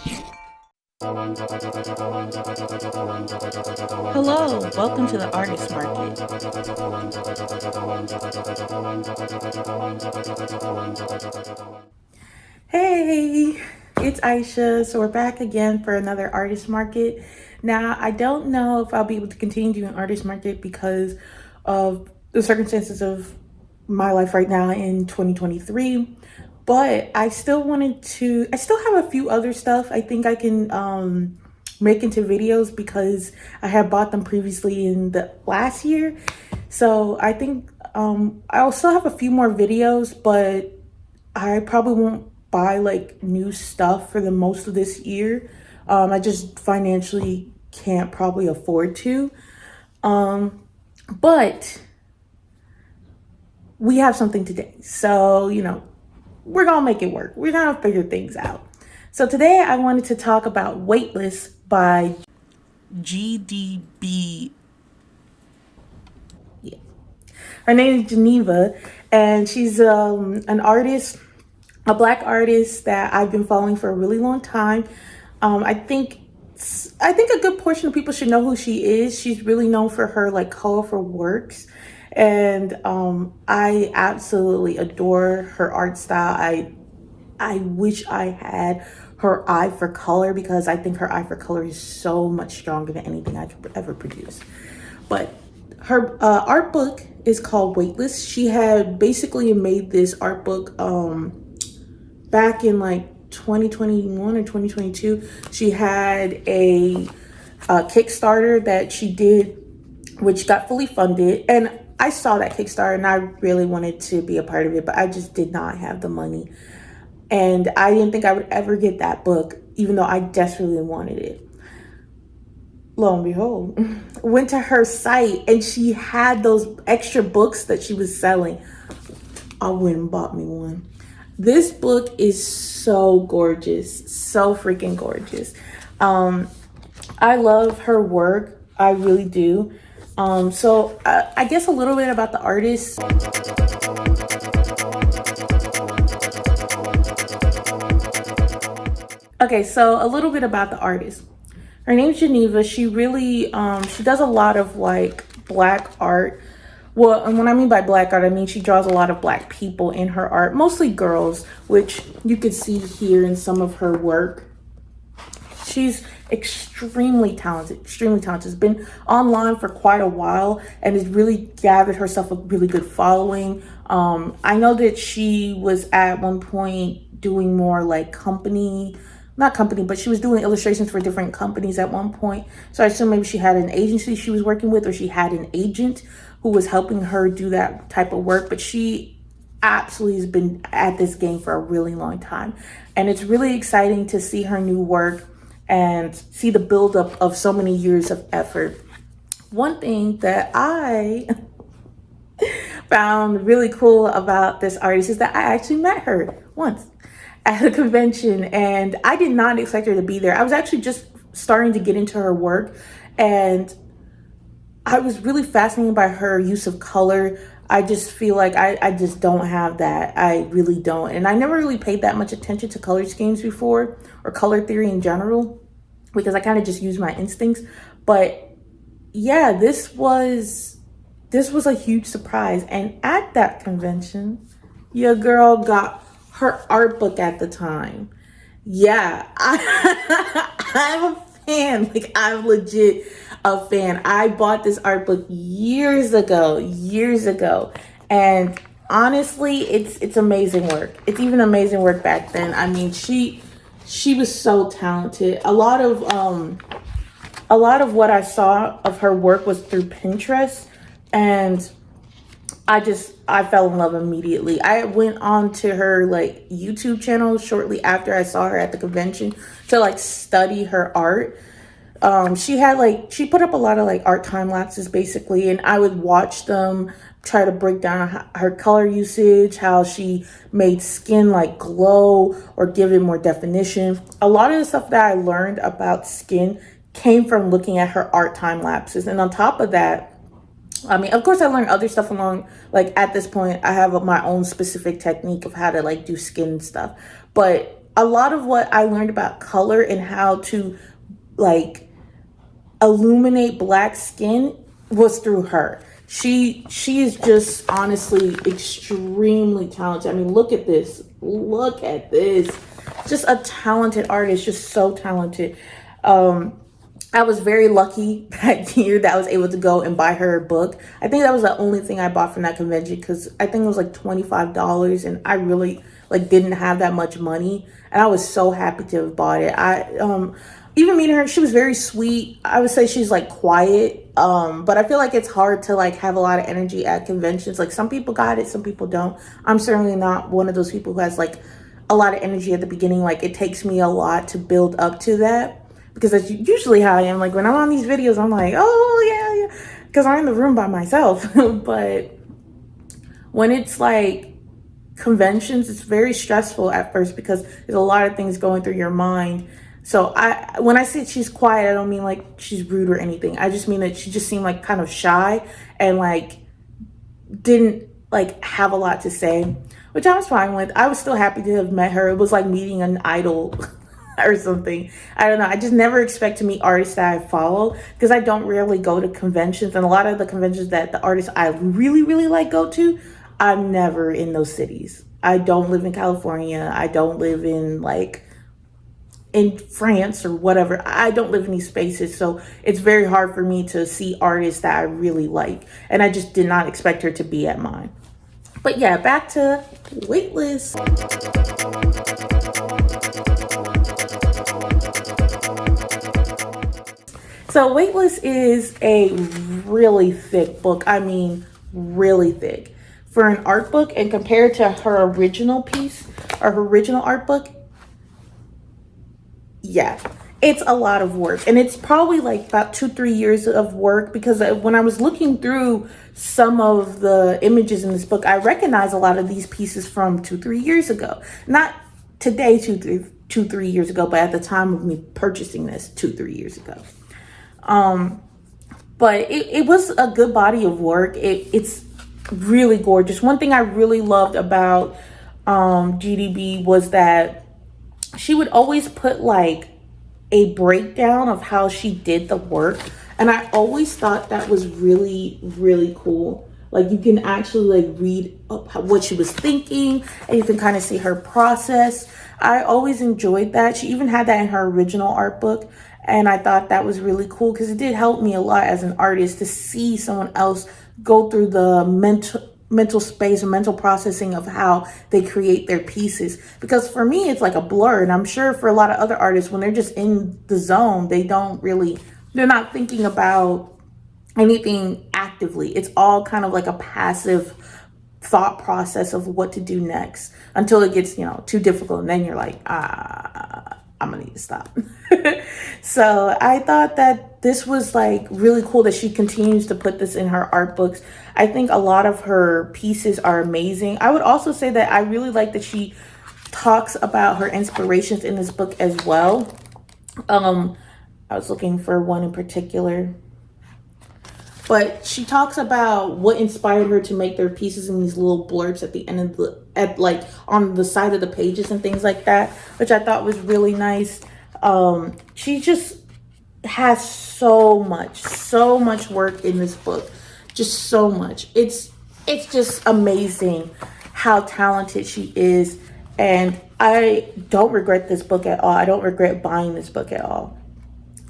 Hello, welcome to the Artist Market. Hey, it's Aisha. So we're back again for another Artist Market. Now, I don't know if I'll be able to continue doing Artist Market because of the circumstances of my life right now in 2023. But I still I still have a few other stuff I think I can make into videos because I had bought them previously in the last year. So I think I'll still have a few more videos, but I probably won't buy like new stuff for the most of this year. I just financially can't probably afford to. But we have something today. So, we're gonna make it work. We're gonna figure things out. So today I wanted to talk about Weightless by Gdbee. Yeah. Her name is Geneva, and she's an artist, a Black artist that I've been following for a really long time. I think a good portion of people should know who she is. She's really known for her like colorful works, and I absolutely adore her art style. I wish I had her eye for color because I think her eye for color is so much stronger than anything I could ever produce. But her art book is called Weightless. She had basically made this art book back in like 2021 or 2022. She had a Kickstarter that she did, which got fully funded. And I saw that Kickstarter and I really wanted to be a part of it, but I just did not have the money. And I didn't think I would ever get that book, even though I desperately wanted it. Lo and behold, went to her site and she had those extra books that she was selling. I went and bought me one. This book is so gorgeous, so freaking gorgeous. I love her work. I really do. So I guess a little bit about the artist. Okay, so a little bit about the artist. Her name's Geneva. She really, she does a lot of like Black art. Well, and when I mean by Black art, I mean she draws a lot of Black people in her art, mostly girls, which you could see here in some of her work. She's extremely talented, extremely talented. Has been online for quite a while and has really gathered herself a really good following. I know that she was at one point doing more like not company, but she was doing illustrations for different companies at one point. So I assume maybe she had an agency she was working with, or she had an agent who was helping her do that type of work. But she absolutely has been at this game for a really long time. And it's really exciting to see her new work and see the buildup of so many years of effort. One thing that I found really cool about this artist is that I actually met her once at a convention, and I did not expect her to be there. I was actually just starting to get into her work, and I was really fascinated by her use of color. I just feel like I just don't have that. I really don't. And I never really paid that much attention to color schemes before, or color theory in general, because I kind of just use my instincts. But yeah, this was a huge surprise. And at that convention, your girl got her art book at the time. Yeah, I'm a fan. Like, I'm legit a fan. I bought this art book years ago. And honestly, it's amazing work. It's even amazing work back then. I mean, she was so talented. A lot of what I saw of her work was through Pinterest, and I fell in love immediately. I went on to her like YouTube channel shortly after I saw her at the convention to like study her art. She put up a lot of like art time lapses basically, and I would watch them, try to break down her color usage, how she made skin like glow or give it more definition. A lot of the stuff that I learned about skin came from looking at her art time lapses. And on top of that, I mean, of course I learned other stuff along, like at this point, I have my own specific technique of how to like do skin stuff. But a lot of what I learned about color and how to like illuminate black skin was through her. She is just honestly extremely talented. I mean, look at this. Look at this. Just a talented artist, just so talented. I was very lucky that year that I was able to go and buy her book. I think that was the only thing I bought from that convention because I think it was like $25 and I really like didn't have that much money. And I was so happy to have bought it. Even meeting her, she was very sweet. I would say she's like quiet. But I feel like it's hard to like have a lot of energy at conventions. Like some people got it, some people don't. I'm certainly not one of those people who has like a lot of energy at the beginning. Like it takes me a lot to build up to that. Because that's usually how I am. Like when I'm on these videos, I'm like, oh yeah. Because I'm in the room by myself. But when it's like conventions, it's very stressful at first because there's a lot of things going through your mind. So when I say she's quiet, I don't mean like she's rude or anything. I just mean that she just seemed like kind of shy and like didn't like have a lot to say, which I was fine with. I was still happy to have met her. It was like meeting an idol or something. I don't know. I just never expect to meet artists that I follow because I don't really go to conventions, and a lot of the conventions that the artists I really, really like go to, I'm never in those cities. I don't live in California. I don't live in like in France or whatever. I don't live in these spaces. So it's very hard for me to see artists that I really like. And I just did not expect her to be at mine. But yeah, back to Weightless. So Weightless is a really thick book. I mean, really thick. For an art book, and compared to her original piece or her original art book, yeah, it's a lot of work. And it's probably like about 2-3 years of work because when I was looking through some of the images in this book, I recognize a lot of these pieces from 2-3 years ago. Not today, 2-3 years ago, but at the time of me purchasing this 2-3 years ago. But it was a good body of work. It's really gorgeous. One thing I really loved about Gdbee was that she would always put like a breakdown of how she did the work. And I always thought that was really, really cool. Like you can actually like read what she was thinking and you can kind of see her process. I always enjoyed that. She even had that in her original art book. And I thought that was really cool because it did help me a lot as an artist to see someone else go through the mental space and mental processing of how they create their pieces. Because for me, it's like a blur. And I'm sure for a lot of other artists, when they're just in the zone, they're not thinking about anything actively. It's all kind of like a passive thought process of what to do next until it gets, too difficult. And then you're like, I'm gonna need to stop. So I thought that this was like really cool that she continues to put this in her art books. I think a lot of her pieces are amazing. I would also say that I really like that she talks about her inspirations in this book as well. I was looking for one in particular. But she talks about what inspired her to make their pieces in these little blurbs at the end of like on the side of the pages and things like that, which I thought was really nice. She just has so much work in this book, just so much. It's just amazing how talented she is, and I don't regret this book at all. I don't regret buying this book at all.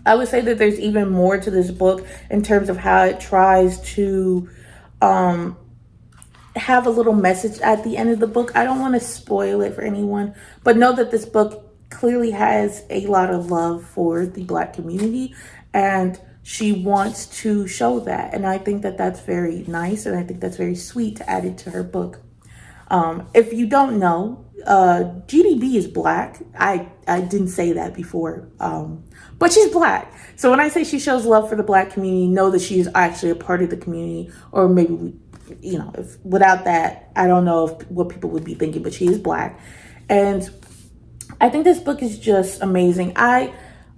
I would say that there's even more to this book in terms of how it tries to have a little message at the end of the book. I don't want to spoil it for anyone, but know that this book clearly has a lot of love for the Black community, and she wants to show that. And I think that that's very nice, and I think that's very sweet to add it to her book. If you don't know, Gdbee is Black. I didn't say that before, but she's Black. So when I say she shows love for the Black community, know that she is actually a part of the community, or maybe, if without that, I don't know what people would be thinking, but she is Black. And I think this book is just amazing. I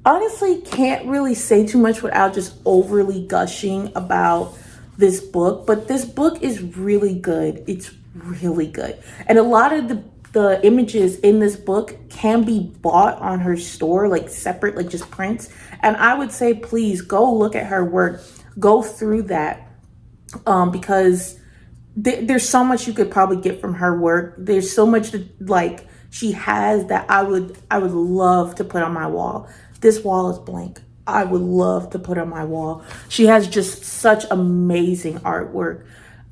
honestly can't really say too much without just overly gushing about this book, but this book is really good. It's really good. And a lot of the the images in this book can be bought on her store, like separate, like just prints. And I would say, please go look at her work, go through that, because there's so much you could probably get from her work. There's so much that, like, she has that I would love to put on my wall. This wall is blank. I would love to put on my wall. She has just such amazing artwork.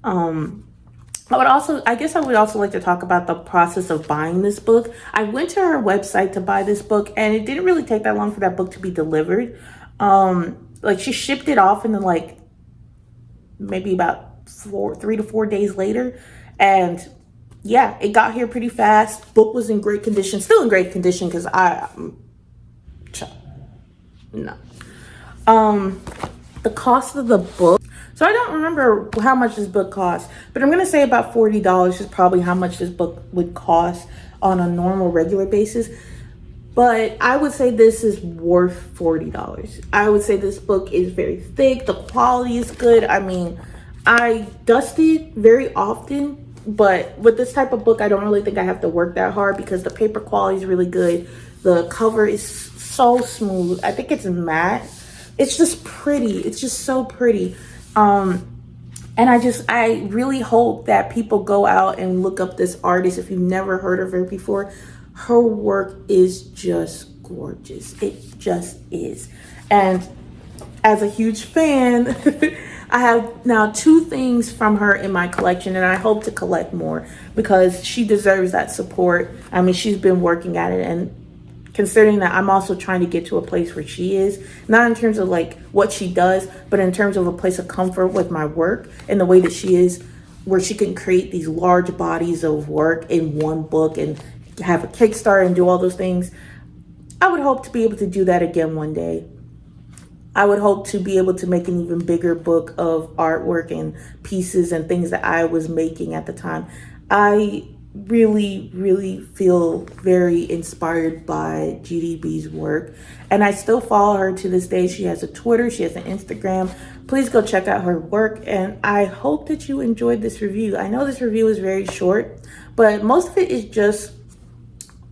I guess I would also like to talk about the process of buying this book. I went to her website to buy this book, and it didn't really take that long for that book to be delivered. Like, she shipped it off in like maybe about 3 to 4 days later. And yeah, it got here pretty fast. Book was in great condition, still in great condition, because no. The cost of the book. So I don't remember how much this book cost, but I'm going to say about $40 is probably how much this book would cost on a normal, regular basis. But I would say this is worth $40. I would say this book is very thick. The quality is good. I mean, I dust it very often, but with this type of book, I don't really think I have to work that hard because the paper quality is really good. The cover is so smooth. I think it's matte. It's just pretty. It's just so pretty. And I really hope that people go out and look up this artist if you've never heard of her before. Her work is just gorgeous. It just is. And as a huge fan, I have now 2 things from her in my collection, and I hope to collect more because she deserves that support. I mean, she's been working at it, and considering that I'm also trying to get to a place where she is, not in terms of like what she does, but in terms of a place of comfort with my work and the way that she is, where she can create these large bodies of work in one book and have a Kickstarter and do all those things. I would hope to be able to do that again one day. I would hope to be able to make an even bigger book of artwork and pieces and things that I was making at the time. I really feel very inspired by Gdbee's work, and I still follow her to this day. She has a Twitter, she has an Instagram. Please go check out her work, and I hope that you enjoyed this review. I know this review is very short, but most of it is just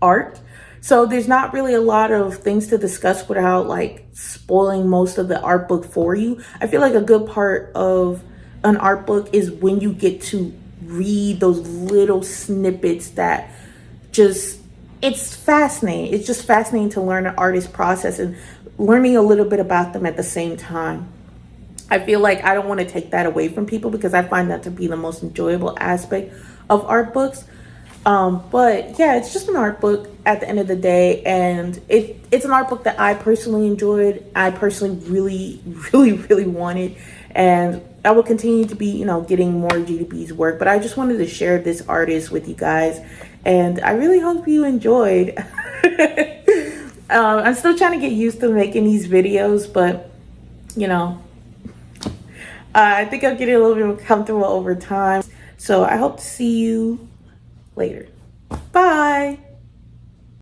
art, so there's not really a lot of things to discuss without like spoiling most of the art book for you. I feel like a good part of an art book is when you get to read those little snippets that it's fascinating. It's just fascinating to learn an artist's process and learning a little bit about them at the same time. I feel like I don't want to take that away from people because I find that to be the most enjoyable aspect of art books. But yeah, it's just an art book at the end of the day, and it's an art book that I personally enjoyed. I personally really wanted, and I will continue to be, getting more Gdbee's work, but I just wanted to share this artist with you guys, and I really hope you enjoyed. I'm still trying to get used to making these videos, but I think I'll get a little bit more comfortable over time. So I hope to see you later. Bye.